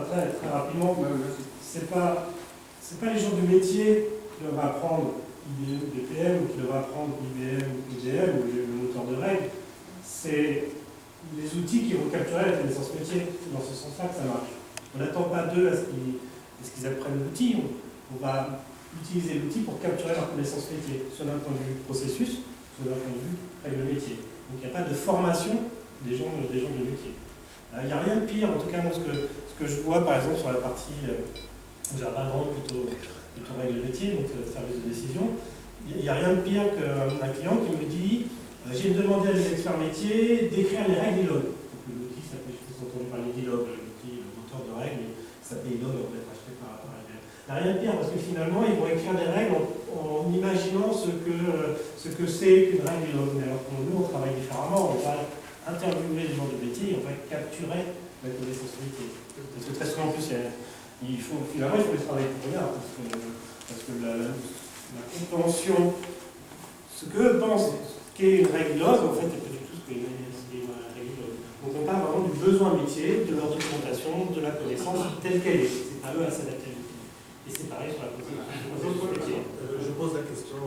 très, très rapidement, c'est pas les gens du métier qui doivent apprendre IBM ou BPM, ou qui doivent apprendre IBM ou IDM, ou le moteur de règles. C'est les outils qui vont capturer la connaissance métier. C'est dans ce sens-là que ça marche. On n'attend pas d'eux à ce qu'ils apprennent l'outil. On va utiliser l'outil pour capturer leur connaissance métier, soit d'un point de vue processus, soit d'un point de vue règle métier. Donc il n'y a pas de formation des gens du métier. Il n'y a rien de pire, en tout cas, moi, ce que je vois par exemple sur la partie Java plutôt règle métier, donc service de décision, il n'y a rien de pire qu'un client qui me dit j'ai demandé à mes experts métiers d'écrire les règles ILOG. Donc l'outil s'appelle, je sais pas si vous avez entendu parler d'ILOG, l'outil, le moteur de règles, ça s'appelle ILOG, on peut être acheté par IBM. Il n'y a rien de pire parce que finalement ils vont écrire des règles en imaginant ce que c'est qu'une règle ILOG. Mais alors pour nous on travaille différemment, on va interviewer les gens de métier et on va capturer la connaissance métier. Parce que très souvent en plus finalement il faut les travailler pour rien parce que la compréhension, ce qu'eux pensent qu'est une règle log, en fait, n'est pas du tout ce qu'est une règle log. Donc on parle vraiment du besoin métier, de leur documentation, de la connaissance telle qu'elle est. C'est à eux à s'adapter à l'outil. Et c'est pareil sur la connaissance métier. Je pose la question